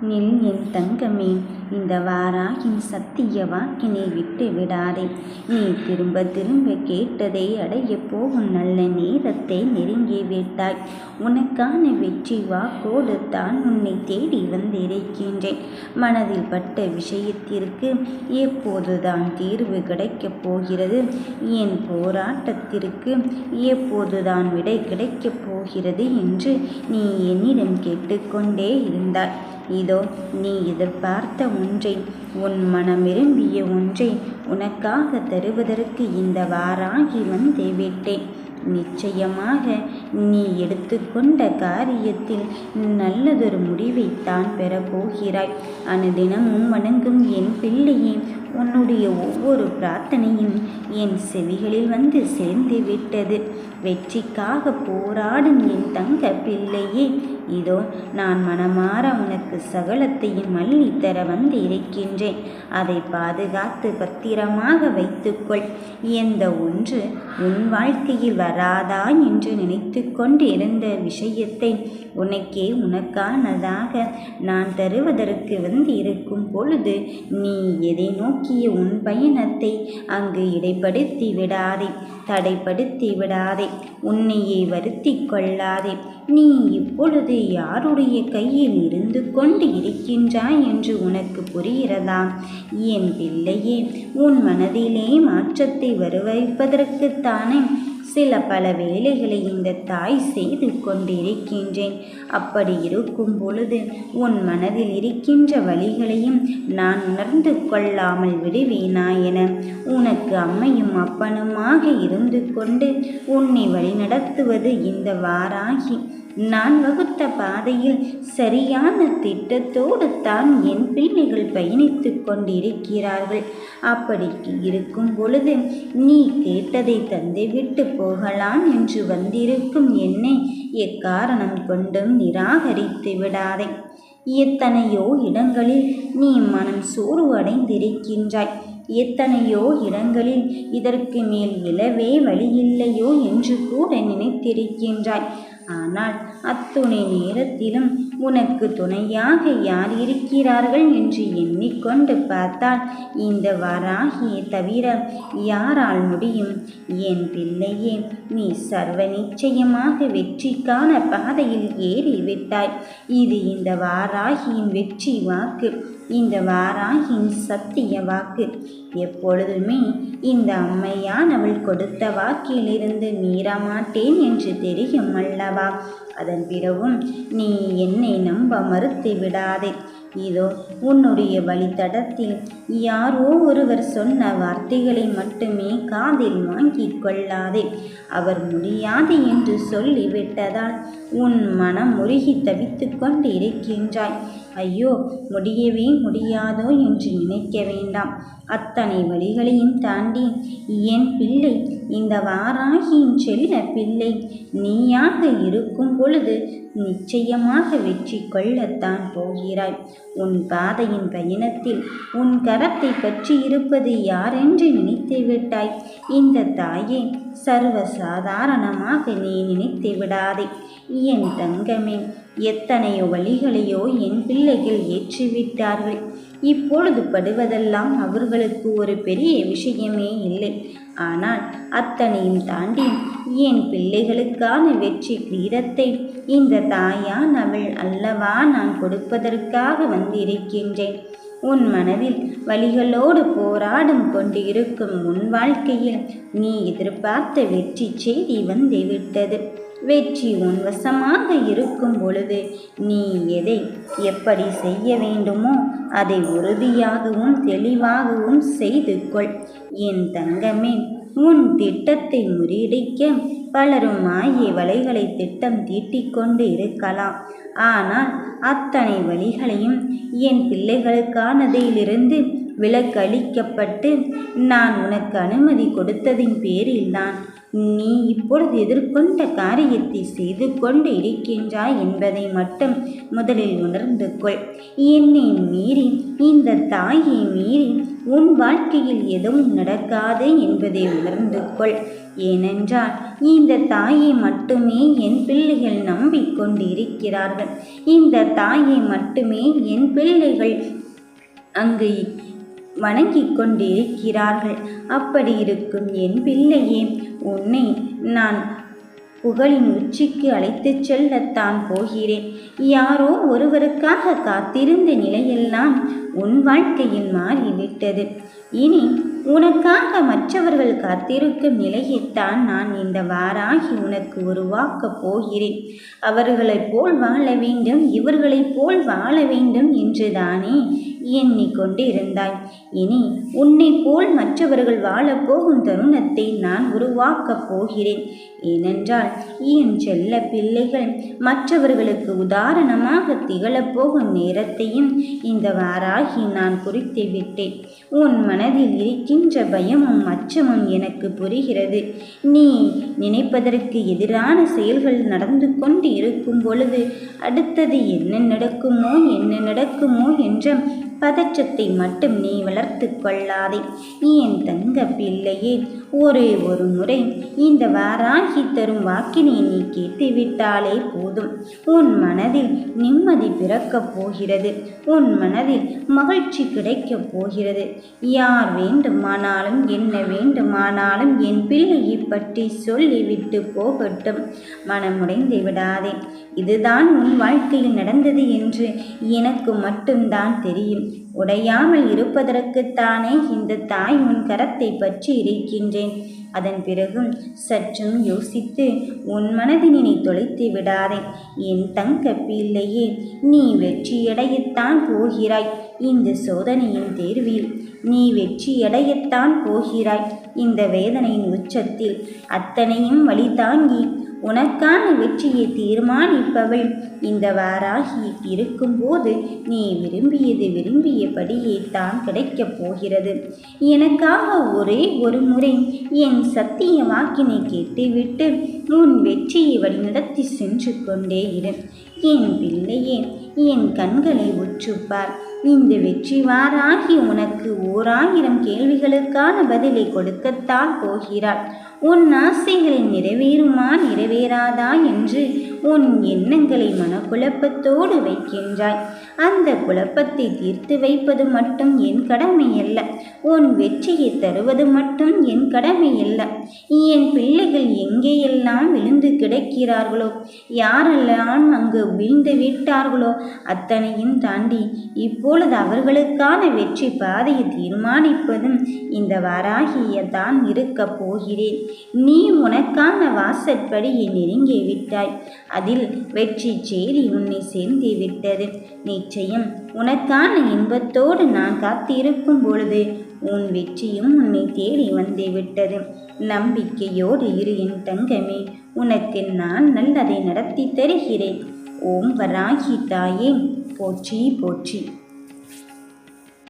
நில் என் தங்கமே, இந்த வாராகின் சத்திய வாக்கினை விட்டு விடாதே. நீ திரும்ப திரும்ப கேட்டதை அடையப் போகும் நல்ல நேரத்தை நெருங்கி விட்டாய். உனக்கான வெற்றி வாக்கோடு தான் உன்னை தேடி வந்திருக்கின்றேன். மனதில் பட்ட விஷயத்திற்கு எப்போதுதான் தீர்வு கிடைக்கப் போகிறது? என் போராட்டத்திற்கு எப்போதுதான் விடை கிடைக்கப் போகிறது என்று நீ என்னிடம் கேட்டுக்கொண்டே இருந்தாய். இதோ நீ எதிர்பார்த்த ஒன்றை, உன் மனம் விரும்பிய ஒன்றை உனக்காக தருவதற்கு இந்த வாராகி வந்து விட்டேன். நிச்சயமாக நீ எடுத்துக்கொண்ட காரியத்தில் நல்லதொரு முடிவைத்தான் பெறப்போகிறாய். அனுதினமும் வணங்கும் என் பிள்ளையே, உன்னுடைய ஒவ்வொரு பிரார்த்தனையும் என் செவிகளில் வந்து சேர்ந்து விட்டது. வெற்றிக்காக போராடும் என் தங்க பிள்ளையே, இதோ நான் மனமாற உனக்கு சகலத்தையும் அள்ளி தர வந்து இருக்கின்றேன். அதை பாதுகாத்து பத்திரமாக வைத்துக்கொள். எந்த ஒன்று உன் வாழ்க்கையில் வராதா என்று நினைத்து கொண்டு இருந்த விஷயத்தை உனக்கானதாக நான் தருவதற்கு வந்து இருக்கும் பொழுது நீ எதை நோக்கிய உன் பயணத்தை அங்கு இடைப்படுத்தி விடாதே, தடைப்படுத்தி விடாதே, உன்னையே வருத்தி கொள்ளாதே. நீ இப்பொழுது யாருடைய கையில் இருந்து கொண்டு இருக்கின்றாய் என்று உனக்கு புரிகிறதா? என் பிள்ளையே, உன் மனதிலே மாற்றத்தை வரவைப்பதற்குத்தானே பல வேலைகளை இந்த தாய் செய்து கொண்டிருக்கின்றேன். அப்படி இருக்கும் பொழுது உன் மனதில் இருக்கின்ற வழிகளையும் நான் உணர்ந்து கொள்ளாமல் விடுவேனா என உனக்கு அம்மையும் அப்பனுமாக இருந்து கொண்டு உன்னை வழிநடத்துவது இந்த வாராகி. நான் வகுத்த பாதையில் சரியான திட்டத்தோடு தான் என் பிள்ளைகள் பயணித்து கொண்டிருக்கிறார்கள். அப்படி இருக்கும் பொழுது நீ கேட்டதை தந்துவிட்டு போகலாம் என்று வந்திருக்கும் என்னை எக்காரணம் கொண்டும் நிராகரித்து விடாதே. எத்தனையோ இடங்களில் நீ மனம் சோர்வு அடைந்திருக்கின்றாய். எத்தனையோ இடங்களில் இதற்கு மேல் இழவே வழியில்லையோ என்று கூட நினைத்திருக்கின்றாய். ஆனால் அத்துணை நேரத்திலும் உனக்கு துணையாக யார் இருக்கிறார்கள் என்று எண்ணிக்கொண்டு பார்த்தால் இந்த வாராகியை தவிர யாரால் முடியும்? என் பிள்ளையே, நீ சர்வ நிச்சயமாக வெற்றிக்கான பாதையில் ஏறிவிட்டாய். இது இந்த வாராகியின் வெற்றி வாக்கு, இந்த வாராகியின் சத்திய வாக்கு. எப்பொழுதுமே இந்த அம்மையானவள் கொடுத்த வாக்கிலிருந்து மீறமாட்டேன் என்று தெரியும் அல்லவா? அதன் பிறகும் நீ என்னை நம்ப மறுத்து விடாதே. இதோ உன்னுடைய வழித்தடத்தில் யாரோ ஒருவர் சொன்ன வார்த்தைகளை மட்டுமே காதில் வாங்கிக் கொள்ளாதே. அவர் முடியாது என்று சொல்லிவிட்டதால் உன் மனம் முருகி தவித்து கொண்டு இருக்கின்றாய். ஐயோ, முடியவே முடியாதோ என்று நினைக்க வேண்டாம். அத்தனை வழிகளையும் தாண்டி என் பிள்ளை, இந்த வாராகியின் செல்ல பிள்ளை, நீயாக இருக்கும் பொழுது நிச்சயமாக வெற்றி கொள்ளத்தான் போகிறாய். உன் பாதையின் பயணத்தில் உன் கரத்தை பற்றி இருப்பது யாரென்று நினைத்து விட்டாய்? இந்த தாயை சர்வ சாதாரணமாக நீ நினைத்து விடாதே. என் தங்கமே, எத்தனையோ வழிகளையோ என் பிள்ளைகள் ஏற்றிவிட்டார்கள். இப்பொழுது படுவதெல்லாம் அவர்களுக்கு ஒரு பெரிய விஷயமே இல்லை. ஆனால் அத்தனையும் தாண்டி என் பிள்ளைகளுக்கான வெற்றி கிரீடத்தை இந்த தாயானவள் அல்லவா நான் கொடுப்பதற்காக வந்திருக்கின்றேன். உன் மனதில் வழிகளோடு போராடும் கொண்டு இருக்கும் உன் வாழ்க்கையில் நீ எதிர்பார்த்த வெற்றி செய்தி வந்துவிட்டது. வெற்றி உன் வசமாக இருக்கும் பொழுது நீ எதை எப்படி செய்ய வேண்டுமோ அதை உறுதியாகவும் தெளிவாகவும் செய்து கொள். என் தங்கமே, உன் திட்டத்தை முறியடிக்க பலரும் மாய வலைகளை திட்டம் தீட்டிக்கொண்டு இருக்கலாம். ஆனால் அத்தனை வழிகளையும் என் பிள்ளைகளுக்கானதிலிருந்து விலக்களிக்கப்பட்டு நான் உனக்கு அனுமதி கொடுத்ததின் பேரில்தான் நீ இப்பொழுது எதிர்கொண்ட காரியத்தை செய்து கொண்டு இருக்கின்றாய் என்பதை மட்டும் முதலில் உணர்ந்து கொள். என்னை மீறி, இந்த தாயை மீறி உன் வாழ்க்கையில் எதுவும் நடக்காது என்பதை உணர்ந்து கொள். ஏனென்றால் இந்த தாயை மட்டுமே என் பிள்ளைகள் நம்பிக்கொண்டு இருக்கிறார்கள். இந்த தாயை மட்டுமே என் பிள்ளைகள் அங்கு வணங்கிக் கொண்டிருக்கிறார்கள். அப்படி இருக்கும் என் பிள்ளையே, உன்னை நான் புகழின் உச்சிக்கு அழைத்துச் செல்லத்தான் போகிறேன். யாரோ ஒருவருக்காக காத்திருந்த நிலையெல்லாம் உன் வாழ்க்கையில் மாறிவிட்டது. இனி உனக்காக மற்றவர்கள் காத்திருக்கும் நிலையைத்தான் நான் இந்த வாராகி உனக்கு உருவாக்கப் போகிறேன். அவர்களைப் போல் வாழ வேண்டும், இவர்களைப் போல் வாழ வேண்டும் என்றுதானே எண்ணிக்கொண்டு இருந்தாய். இனி உன்னை போல் மற்றவர்கள் வாழப்போகும் தருணத்தை நான் உருவாக்கப் போகிறேன். ஏனென்றால் என் செல்ல பிள்ளைகள் மற்றவர்களுக்கு உதாரணமாக திகழப்போகும் நேரத்தையும் இந்த வாராகி நான் குறித்து விட்டேன். உன் மனதில் இருக்கின்ற பயமும் அச்சமும் எனக்கு புரிகிறது. நீ நினைப்பதற்கு எதிரான செயல்கள் நடந்து கொண்டு இருக்கும் பொழுது அடுத்தது என்ன நடக்குமோ என்ற பதற்றத்தை மட்டும் நீ வளர்த்து கொள்ளாதே. என் தங்க பிள்ளையே, ஒரே ஒரு முறை இந்த வாராகி தரும் வாக்கினை நீ கேட்டுவிட்டாலே போதும். உன் மனதில் நிம்மதி பிறக்கப் போகிறது. உன் மனதில் மகிழ்ச்சி கிடைக்கப் போகிறது. யார் வேண்டுமானாலும் என்ன வேண்டுமானாலும் என் பிள்ளையை பற்றி சொல்லிவிட்டு போகட்டும். மனமுடைந்து விடாதே. இதுதான் உன் வாழ்க்கையில் நடந்தது என்று எனக்கு மட்டும்தான் தெரியும். உடையாமல் இருப்பதற்குத்தானே இந்த தாய் உன் கரத்தை பற்றி இருக்கின்றேன். அதன் பிறகும் சற்றும் யோசித்து உன் மனதினை தொலைத்து விடாதே. என் தங்க பிள்ளையே, நீ வெற்றியடையத்தான் போகிறாய். இந்த சோதனையின் தேர்வில் நீ வெற்றியடையத்தான் போகிறாய். இந்த வேதனையின் உச்சத்தில் அத்தனையும் வழி தாங்கி உனக்கான வெற்றியை தீர்மானிப்பவள் இந்த வாராகி இருக்கும்போது நீ விரும்பியபடியே தான் கிடைக்கப் போகிறது. எனக்காக ஒரே ஒரு முறை என் சத்திய வாக்கினை கேட்டுவிட்டு உன் வெற்றியை வழிநடத்தி சென்று கொண்டே இரு. என் பிள்ளையே, என் கண்களை உற்றுப்பார். இந்த வெற்றி வாராகி உனக்கு 1000 கேள்விகளுக்கான பதிலை கொடுக்கத்தான் போகிறாள். உன் ஆசைகளை நிறைவேறுமா நிறைவேறாதா என்று உன் எண்ணங்களை மனக்குழப்பத்தோடு வைக்கின்றாய். அந்த குழப்பத்தை தீர்த்து வைப்பது மட்டும் என் கடமை அல்ல. உன் வெற்றியை தருவது மட்டும் என் கடமை அல்ல. என் பிள்ளைகள் எங்கேயெல்லாம் விழுந்து கிடக்கிறார்களோ, யாரெல்லாம் அங்கு வீழ்ந்து விட்டார்களோ அத்தனையும் தாண்டி இப்பொழுது அவர்களுக்கான வெற்றி பாதையை தீர்மானிப்பதும் இந்த வாராகியத்தான் இருக்கப் போகிறேன். நீ உனக்கான வாசற்படியை நெருங்கி விட்டாய். அதில் வெற்றி சேரி உன்னை சேர்ந்து விட்டது. நிச்சயம் உனக்கான இன்பத்தோடு நான் காத்திருக்கும் பொழுது உன் வெற்றியும் உன்னை தேடி வந்து விட்டது. நம்பிக்கையோடு இரு என் தங்கமே. உனக்கு நான் நல்லதை நடத்தி தருகிறேன். ஓம் வராகி தாயே போற்றி போற்றி.